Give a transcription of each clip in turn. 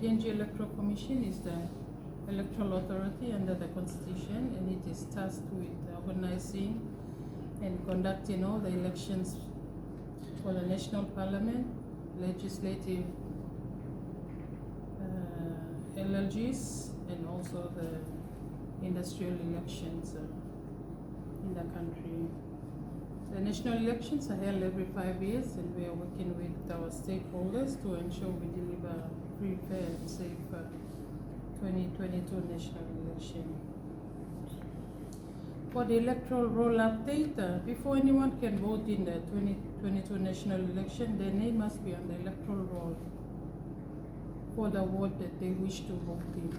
PNG Electoral Commission is the electoral authority under the Constitution, and it is tasked with organizing and conducting all the elections for the National Parliament, legislative LLGs, and also the industrial elections in the country. The national elections are held every 5 years, and we are working with our stakeholders to ensure we deliver free, fair, and safe 2022 national election. For the electoral roll update, before anyone can vote in the 2022 national election, their name must be on the electoral roll for the ward that they wish to vote in.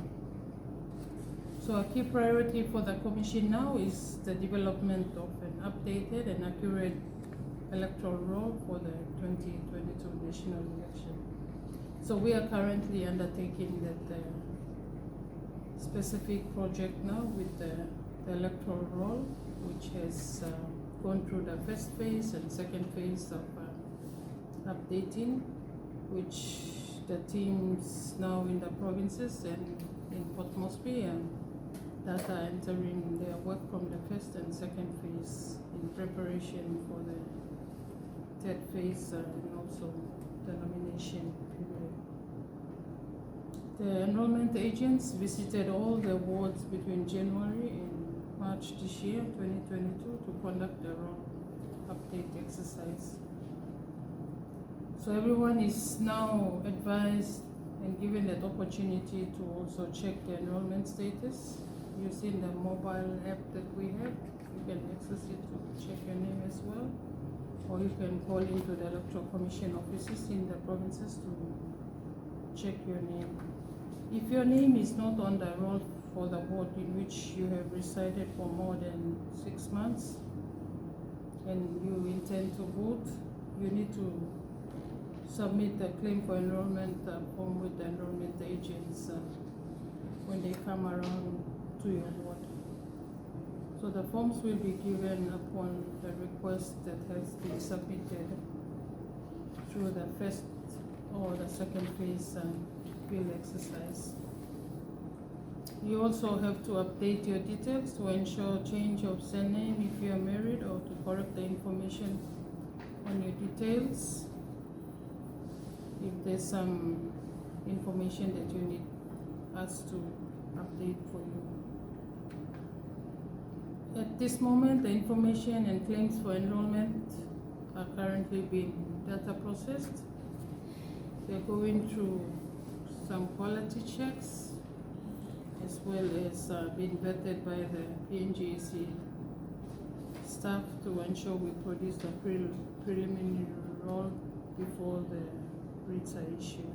So a key priority for the Commission now is the development of an updated and accurate electoral roll for the 2022 national election. So we are currently undertaking that specific project now with the electoral roll, which has gone through the first phase and second phase of updating, which the teams now in the provinces and in Port Moresby and that are entering their work from the first and second phase in preparation for the third phase and also the nomination period. The enrollment agents visited all the wards between January and March this year, 2022, to conduct their own update exercise. So everyone is now advised and given that opportunity to also check the enrollment status using the mobile app that we have. You can access it to check your name as well, or you can call into the Electoral Commission offices in the provinces to check your name. If your name is not on the roll for the ward in which you have resided for more than 6 months and you intend to vote, you need to submit the claim for enrollment form with the enrollment agents when they come around to your ward. So the forms will be given upon the request that has been submitted through the first or the second phase field exercise. You also have to update your details to ensure change of surname if you are married, or to correct the information on your details if there's some information that you need us to update for you. At this moment, the information and claims for enrollment are currently being data processed. They're going through some quality checks, as well as being vetted by the PNGEC staff to ensure we produce the preliminary roll before the writs are issued.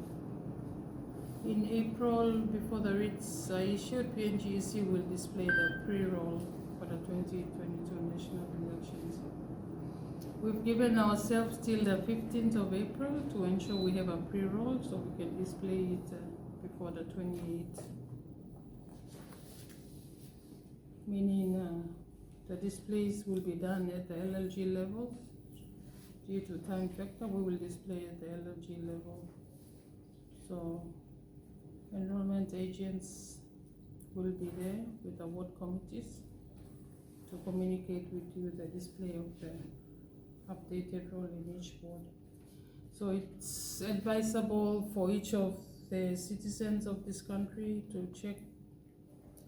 In April, before the writs are issued, PNGEC will display the pre-roll for the 2022 national elections. We've given ourselves till the 15th of April to ensure we have a pre-roll so we can display it before the 28th. Meaning the displays will be done at the LLG level. Due to time factor, we will display at the LLG level. So enrollment agents will be there with the ward committees to communicate with you the display of the updated roll in each ward. So it's advisable for each of the citizens of this country to check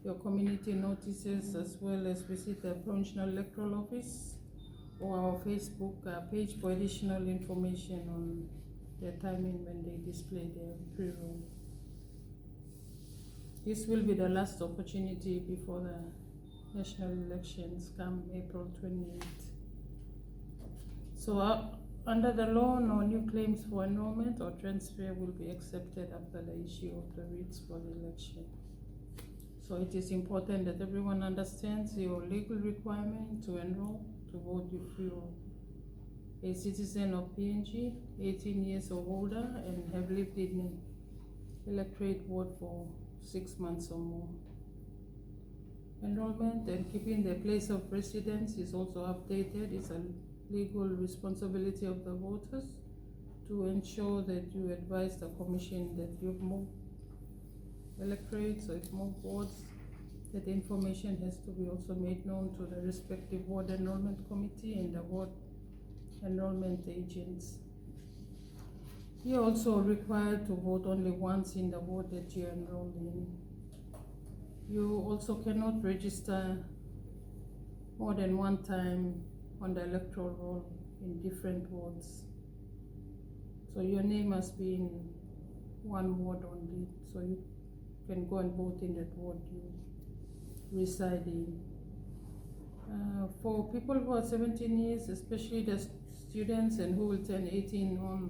your community notices, as well as visit the provincial electoral office or our Facebook page for additional information on their timing when they display their pre-roll. This will be the last opportunity before the national elections come April 28th. So under the law, no new claims for enrollment or transfer will be accepted after the issue of the writs for the election. So it is important that everyone understands your legal requirement to enroll to vote if you are a citizen of PNG, 18 years or older, and have lived in an electorate ward for 6 months or more. Enrollment and keeping the place of residence is also updated. It's a legal responsibility of the voters to ensure that you advise the Commission that you've moved electorate, so if more wards, that information has to be also made known to the respective ward enrollment committee and the ward enrollment agents. You're also required to vote only once in the ward that you're enrolled in. You also cannot register more than one time on the electoral roll in different wards. So your name must be in one ward only, so you can go and vote in that ward you reside in. For people who are 17 years, especially the students and who will turn 18 on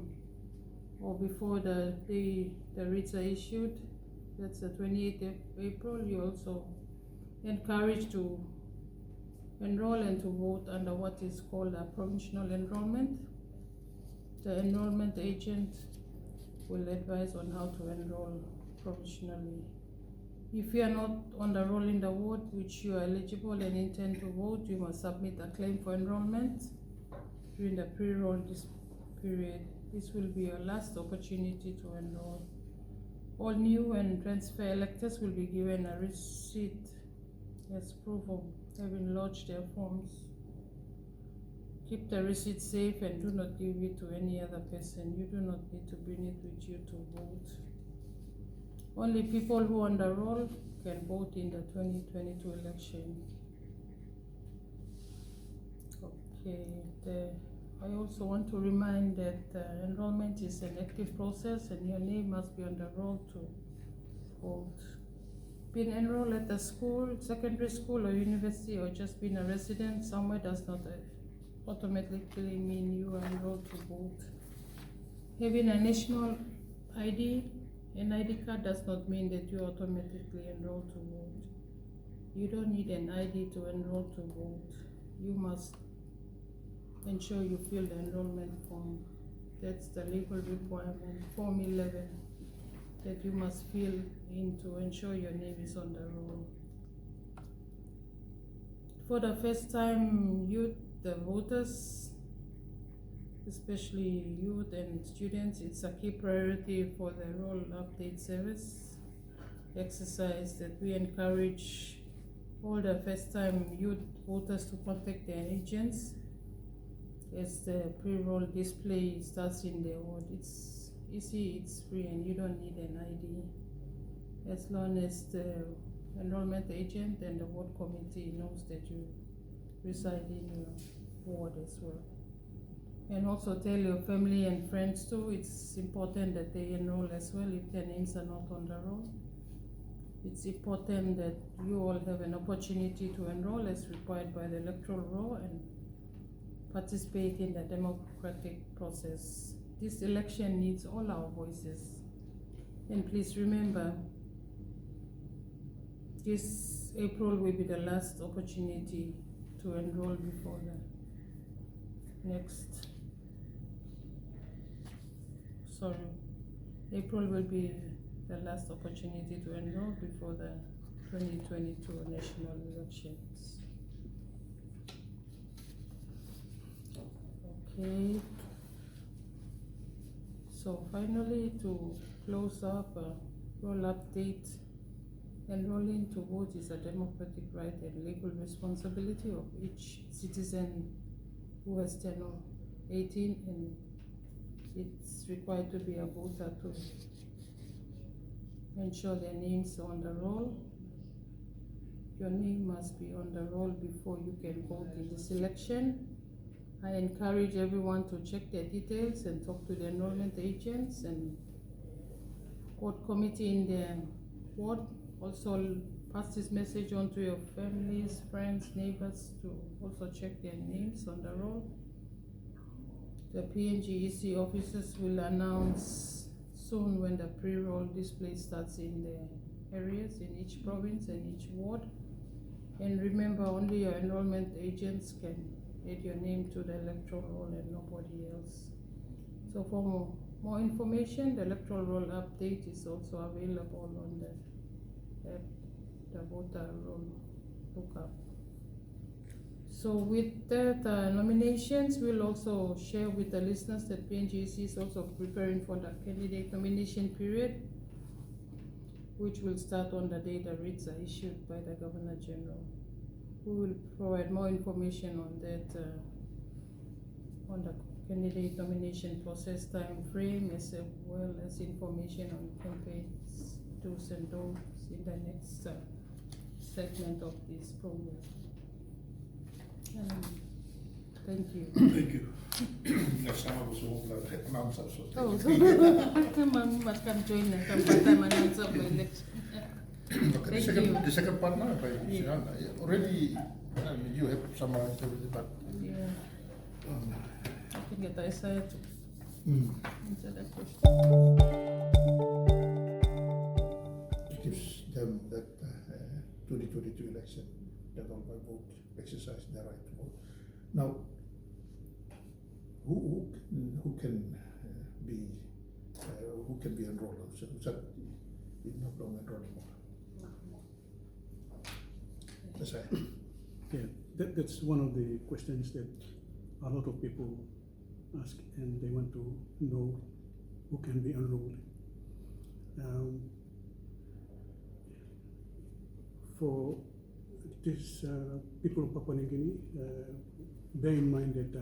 or before the day the writs are issued, that's the 28th of April, you're also encouraged to enroll and to vote under what is called a provisional enrollment. The enrollment agent will advise on how to enroll provisionally. If you are not on the roll in the ward which you are eligible and intend to vote, you must submit a claim for enrollment during the pre-roll period. This will be your last opportunity to enroll. All new and transfer electors will be given a receipt as proof of having lodged their forms. Keep the receipt safe and do not give it to any other person. You do not need to bring it with you to vote. Only people who are on the roll can vote in the 2022 election. Okay, I also want to remind that enrollment is an active process and your name must be on the roll to vote. Being enrolled at a school, secondary school or university, or just being a resident somewhere does not automatically mean you are enrolled to vote. Having a national ID, an ID card does not mean that you are automatically enrolled to vote. You don't need an ID to enroll to vote. You must ensure you fill the enrollment form. That's the legal requirement, Form 11, that you must fill in to ensure your name is on the roll. For the first time youth, the voters, especially youth and students, it's a key priority for the roll update service exercise that we encourage all the first time youth voters to contact their agents as the pre-roll display starts in their ward. It's easy, it's free, and you don't need an ID as long as the enrollment agent and the ward committee knows that you reside in your ward as well. And also tell your family and friends too, it's important that they enroll as well if their names are not on the roll. It's important that you all have an opportunity to enroll as required by the electoral law and participate in the democratic process. This election needs all our voices. And please remember, this April will be the last opportunity to enroll before the next. April will be the last opportunity to enroll before the 2022 national elections. Okay. So finally, to close up, roll update. Enrolling to vote is a democratic right and legal responsibility of each citizen who has turned 18, and it's required to be a voter to ensure their names are on the roll. Your name must be on the roll before you can vote in this election. I encourage everyone to check their details and talk to the enrollment agents and ward committee in their ward. Also pass this message on to your families, friends, neighbors to also check their names on the roll. The PNGEC officers will announce soon when the pre-roll display starts in the areas, in each province and each ward. And remember, only your enrollment agents can add your name to the electoral roll and nobody else. So for more information, the electoral roll update is also available on the voter roll lookup. So with that nominations, we'll also share with the listeners that PNGEC is also preparing for the candidate nomination period, which will start on the day the writs are issued by the Governor General. We will provide more information on that, on the candidate nomination process time frame, as well as information on campaigns, do's and don'ts in the next segment of this program. Thank you. Thank you. Next time I was won't announce us. Oh, Mom must come join us. Come part-time announcer of the election. Okay, the second part now, already you have summarized everything, but Yeah. I can get Isaiah to answer that question. it gives them that 2022 election, that all by vote, exercise their right to vote. Now, who can be enrolled? So that is not long enrolled anymore. That's right. Yeah, that's one of the questions that a lot of people ask, and they want to know who can be enrolled. For these people of Papua New Guinea, bear in mind that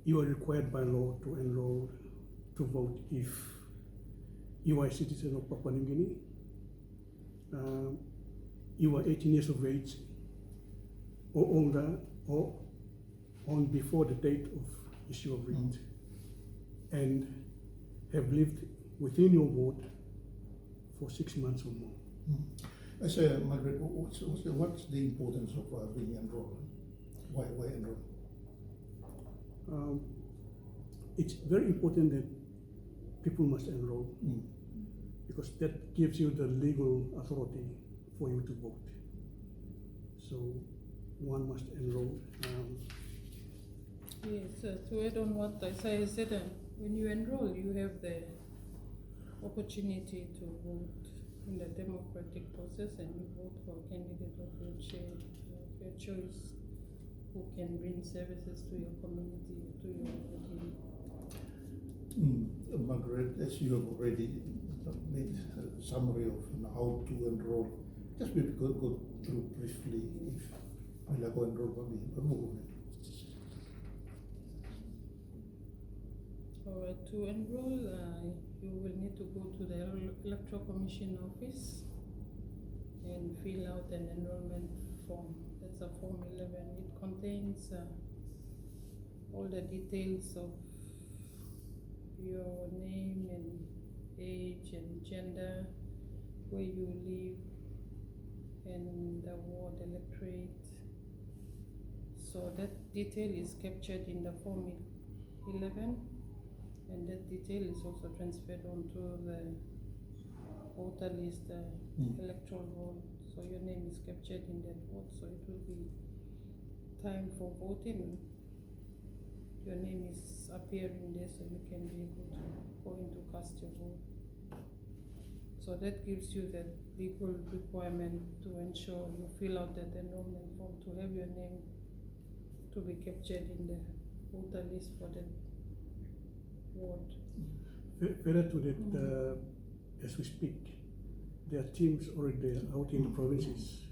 you are required by law to enroll to vote if you are a citizen of Papua New Guinea, you are 18 years of age or older, or on before the date of issue of writ, and have lived within your ward for 6 months or more. I say, Margaret, what's the importance of being enrolled? Why enroll? It's very important that people must enroll, because that gives you the legal authority for you to vote. So one must enroll. Yes, to add on what Isaiah said, when you enroll, you have the opportunity to vote in the democratic process, and you vote for a candidate of your choice, who can bring services to your community, to your voting. Margaret, as you have already made a summary of how to enroll, just maybe go through briefly if I go enroll for Alright, to enroll, you will need to go to the Electoral Commission office and fill out an enrollment form. That's a Form 11. It contains all the details of your name and age and gender, where you live, and the ward electorate. So that detail is captured in the Form 11, and that detail is also transferred onto the voter list, electoral roll. So your name is captured in that vote, so it will be time for voting. Your name is appearing there, so you can be able to go in to cast your vote. So that gives you the legal requirement to ensure you fill out that enrollment form to have your name to be captured in the voter list for the ward. Further to that, as we speak, there are teams already out in the provinces.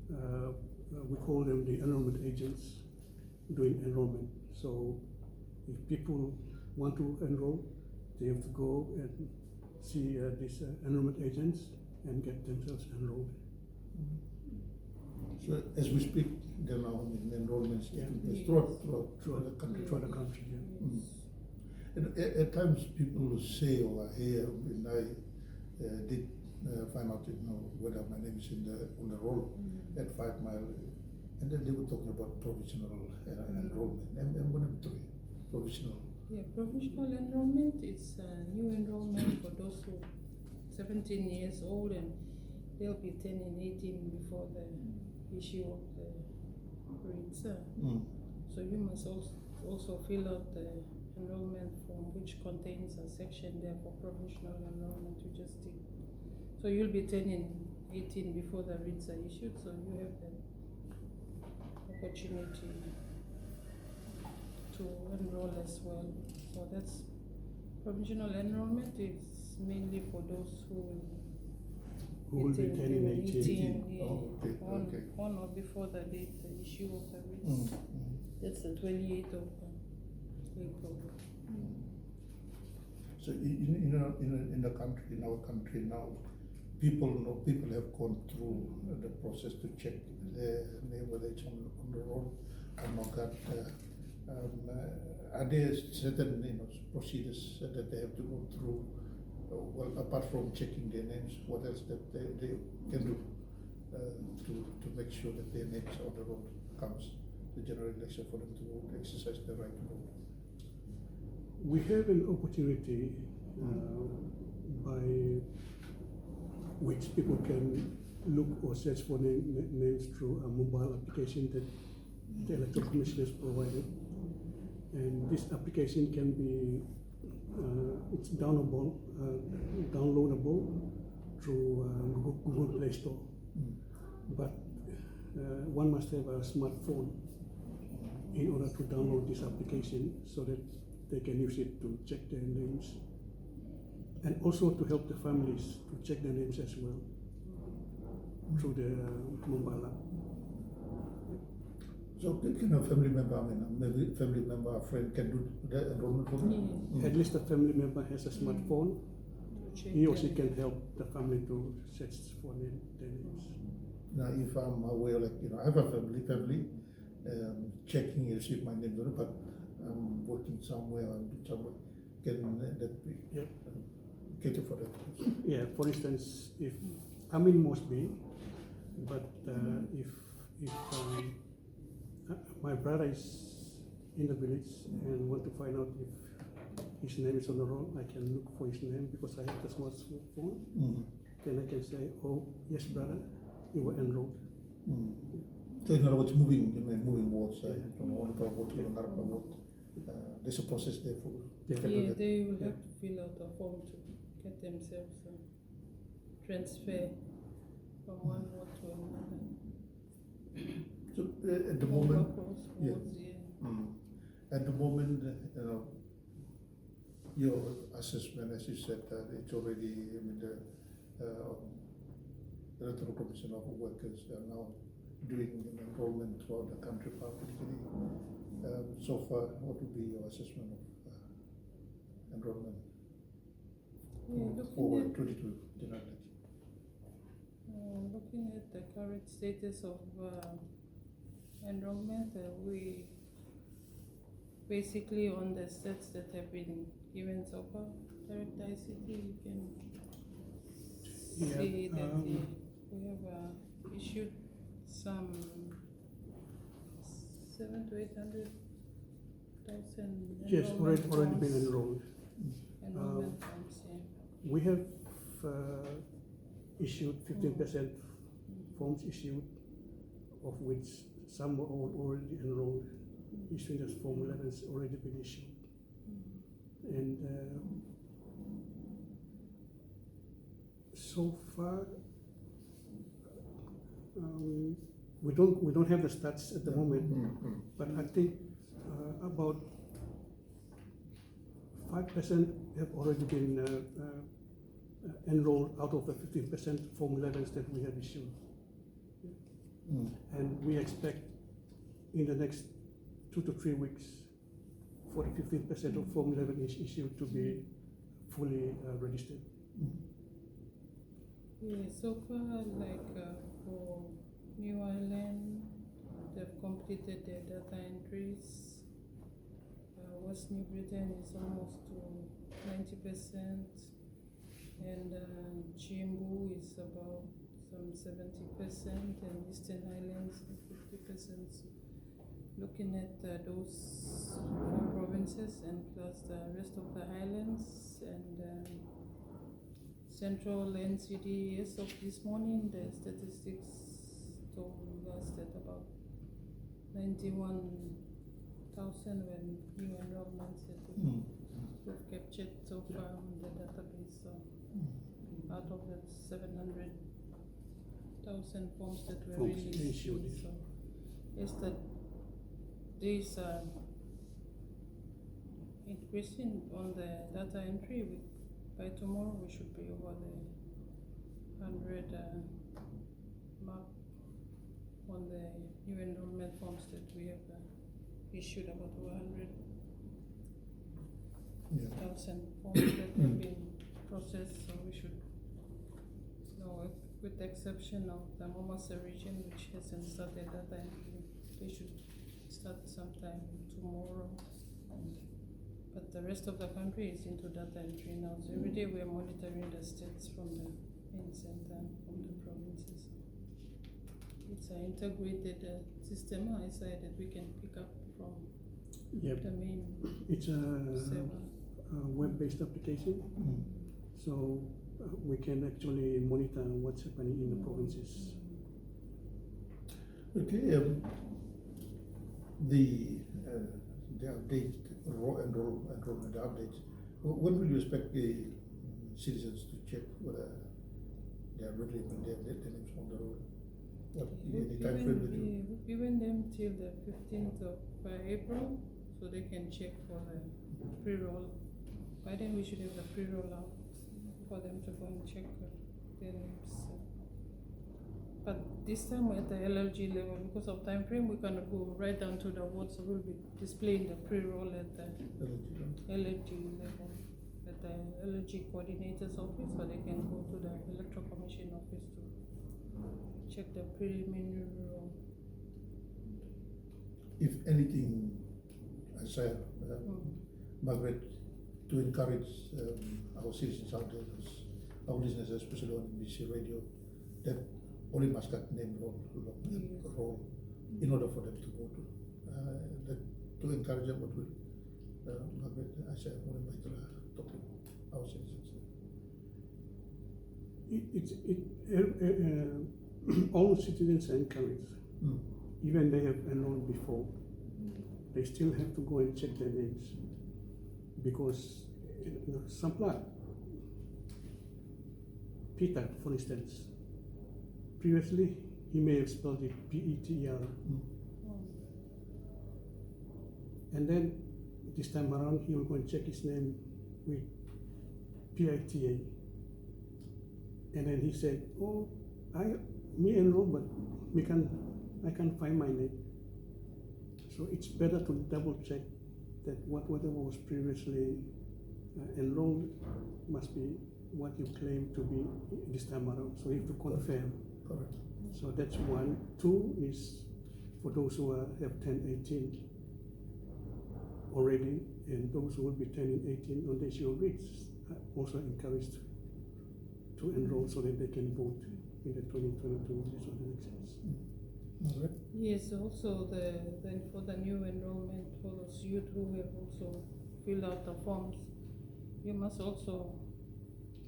We call them the enrollment agents doing enrollment. So if people want to enroll, they have to go and see these enrollment agents and get themselves enrolled. So as we speak, there are now enrollments throughout the country. Throughout the country, yeah. And at times people say or hear, when I did find out whether my name is on the roll at 5 Mile, and then they were talking about provisional enrollment. And what am I doing? Provisional. Yeah, provisional enrollment is new enrollment for those who 17 years old, and they'll be 10 and 18 before the issue of the writs. So you must also fill out the enrollment form, which contains a section there for provisional enrollment you just did. So you'll be 10 and 18 before the writs are issued, so you have the opportunity to enroll as well. So that's provisional enrollment is mainly for those who who will be 10 in 18. 18, yeah. Oh, okay, okay. On or before the date, the issue of the writs. That's the 28th of April. So in the country, in our country now, people have gone through the process to check their name, whether it's on the roll or not. Are there certain procedures that they have to go through? Well, apart from checking their names, what else that they can do to make sure that their names on the roll comes the general election for them to exercise their right to vote? We have an opportunity by which people can look or search for names through a mobile application that the Electoral Commission has provided. And this application can be, it's downloadable through Google Play Store. But one must have a smartphone in order to download this application so that they can use it to check their names, and also to help the families to check their names as well through the mobile app. So can a family member, maybe family member, a friend can do the enrollment for them? At least a family member has a smartphone. He or she can help the family to search for their names. Now, if I'm aware, I have a family, checking if my name, but I'm working somewhere, can that be catered for that? Yeah, for instance, if I'm in Mosby, but if my brother is in the village and want to find out if his name is on the roll, I can look for his name because I have the smartphone. Then I can say, oh, yes, brother, you were enrolled. So in other words, moving votes from one vote to another vote. There's a process there for They will have to fill out a form to get themselves transfer from one vote to another. So at the moment, at the moment, your assessment, as you said, it's already the Electoral Commission of Workers are now doing enrollment throughout the country publicly. So far, what would be your assessment of enrollment for 22 general election? Looking at the current status of enrollment, we basically on the stats that have been given so far, Direct ICT, you can see that we have issued some 700,000 to 800,000. Yes, already been enrolled. Enrollment forms, We have issued 15% forms issued, of which some were already enrolled. Issuing as Form 11 has already been issued. And so far, we don't have the stats at the moment, but I think about 5% have already been enrolled out of the 15% Form 11s that we have issued. And we expect in the next 2 to 3 weeks for the 15% of Form 11 is issued to be fully registered. Yeah, so far, for New Ireland, they've completed their data entries. West New Britain is almost to 90%, and Chimbu is about some 70%, and Eastern Highlands 50%. Looking at those 4 provinces and plus the rest of the highlands and central NCD, as of this morning, the statistics told us that about 91,000 were new enrollments that we've captured so far on the database. So out of that 700,000 forms that were released. So yes, that these increasing on the data entry. By tomorrow we should be over 100 mark on the new enrollment forms that we have issued, about 100,000 Yeah. forms that have been processed, so we should, with the exception of the Mombasa region, which hasn't started that time, they should start sometime tomorrow. But the rest of the country is into data entry now. So every day we are monitoring the states from the ends and from the provinces. It's an integrated system, I say, that we can pick up from Yep. the main It's a server. web-based application, so we can actually monitor what's happening in the provinces. Okay, the update, enrollment updates, when will you expect the citizens to check whether they are really putting their names on the roll? What, any time frame that you? We've given them till the 15th of April, so they can check for the pre-roll. By then we should have the pre-roll out for them to go and check their names. But this time we're at the LLG level, because of time frame, we cannot go right down to the vote, so we'll be displaying the pre-roll at the LLG level, at the LLG coordinator's office, so they can go to the Electoral Commission office to check the preliminary roll. If anything, I say, Margaret, to encourage our citizens out there, our listeners, especially on BBC Radio, that only must get name roll in order for them to go to. To encourage them, what will Margaret, I say, only might talk to our citizens. All citizens are encouraged, even they have enrolled before, they still have to go and check their names, because some plan. Peter, for instance, previously he may have spelled it P-E-T-E-R, and then this time around he will go and check his name with P-I-T-A, and then he said, "Oh, me enrolled, but I can't find my name." So it's better to double check that whatever was previously enrolled must be what you claim to be this time around. So you have to confirm. Correct. So that's one. Two is for those who have turned 18 already, and those who will be turning 18 on the issue of rates are also encouraged to enroll so that they can vote in the 2022 national elections. Margaret? Yes, also for the new enrollment, for those youth who have also filled out the forms, you must also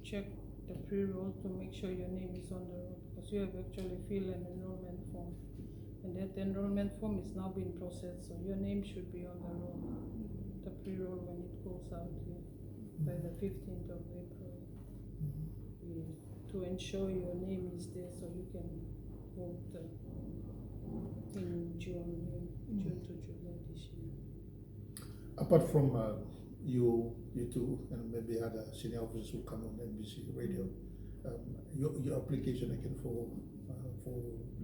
check the pre-roll to make sure your name is on the roll, because you have actually filled an enrollment form, and that enrollment form is now being processed, so your name should be on the roll, the pre-roll, when it goes out by the 15th of April. To ensure your name is there, so you can vote in June to July this year. Apart from you two, and maybe other senior officers who come on NBC Radio, your application again for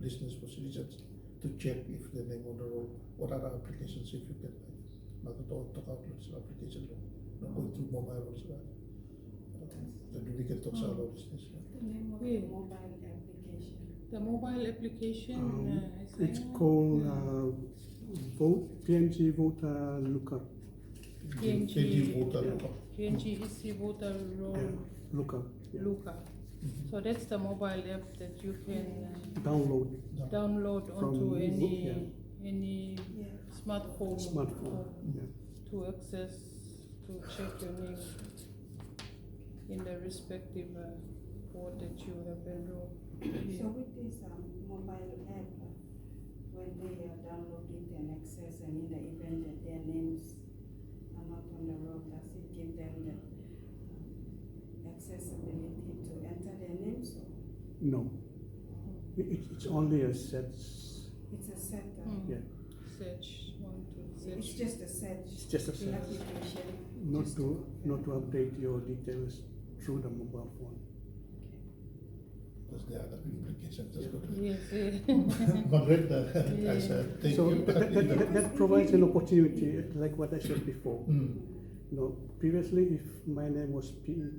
listeners, for citizens to check if the name on the roll. What other applications, if you can, talk out your application, not going through mobile also, then we can talk about our listeners. The name of the mobile application. The mobile application, It's called PNG Voter Lookup. PNG Voter Lookup. PNGEC Voter Roll Lookup. Yeah. Lookup. So that's the mobile app that you can download onto any smartphone to access, to check your name in the respective ward that you have enrolled. So with this mobile app, when they download it and access, and in the event that their names are not on the roll, does it give them the accessibility to enter their names? Or? No. It's only a search. It's a set. Search, search. It's just a search. It's just a search. Application. Not to update your details through the mobile phone. because there are other implications. That's good. Yes. Margaret, I Yeah. said, thank So you. that provides an opportunity, like what I said before. Mm. You know, previously, if my name was Peter.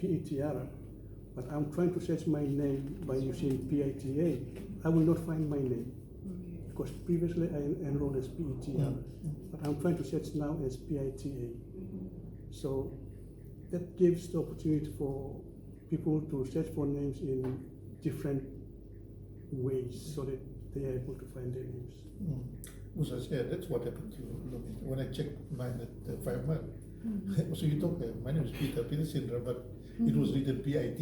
PETR, but I'm trying to search my name by using PITA, I will not find my name because previously I enrolled as PETR, but I'm trying to search now as PITA. So that gives the opportunity for people to search for names in different ways so that they are able to find their names. As I said, that's what happened to Lumi. When I checked mine at 5 Mile, so you talk, my name is Peter Sindra, but it was written PIT.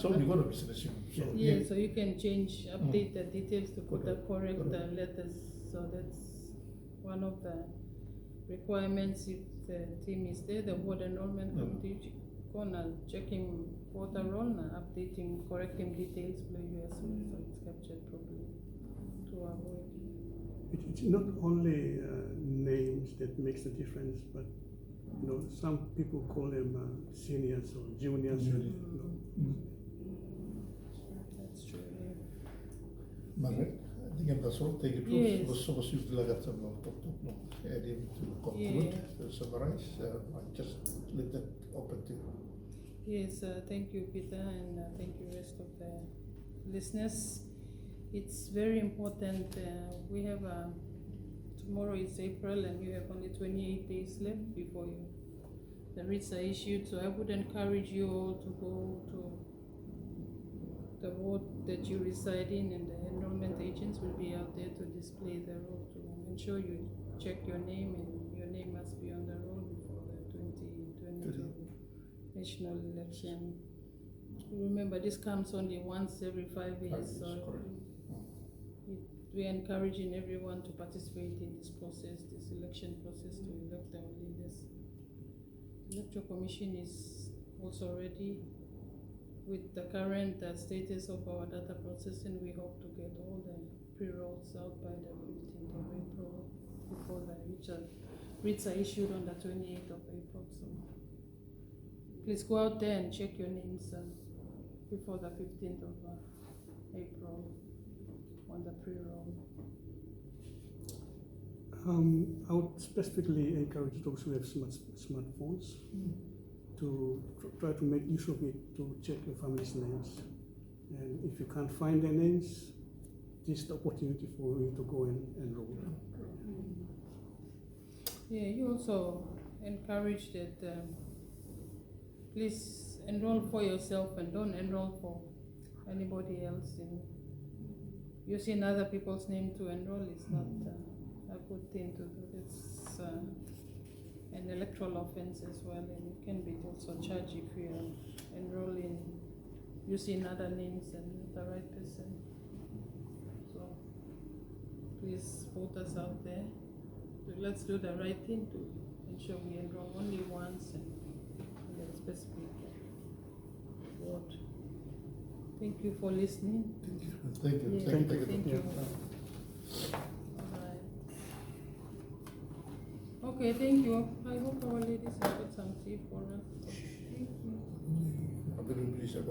So you got a business. So, Yeah, so you can change, update the details to put the correct letters. So that's one of the requirements. If the team is there, the board enrollment committee, gonna checking for the role, updating, correcting details below as well, so it's captured properly to avoid. It's not only names that makes the difference, but you know, some people call them seniors or juniors. That's true. Yeah. Margaret, I think that's all. Thank you. Yes. Was you lagat sa mga top adding to conclude, to summarize. I just leave that open to you. Yes, thank you, Peter, and thank you, rest of the listeners. It's very important. We have tomorrow is April, and you have only 28 days left before the writs are issued. So I would encourage you all to go to the ward that you reside in, and the enrollment agents will be out there to display the roll to ensure you check your name, and your name must be on the roll before the 2022 national election. Remember, this comes only once every 5 years, so we're encouraging everyone to participate in this process, this election process, to elect our leaders. The Electoral Commission is also ready with the current status of our data processing. We hope to get all the pre-rolls out by the 15th of April before the writs are issued on the 28th of April. So please go out there and check your names before the 15th of April on the pre-roll. I would specifically encourage those who have smartphones to try to make use of it to check your family's names. And if you can't find their names, this is the opportunity for you to go and enroll. Yeah, you also encourage that please enroll for yourself and don't enroll for anybody else. Using other people's name to enroll is not a good thing to do. It's an electoral offense as well, and you can be also charged if you enroll in using other names and not the right person. So please vote us out there. Let's do the right thing to ensure we enroll only once and in a specific ward. Thank you for listening. Thank you. Yeah, thank you. Alright. Okay, thank you. I hope our ladies have got some tea for us. Thank you. I'm going to release a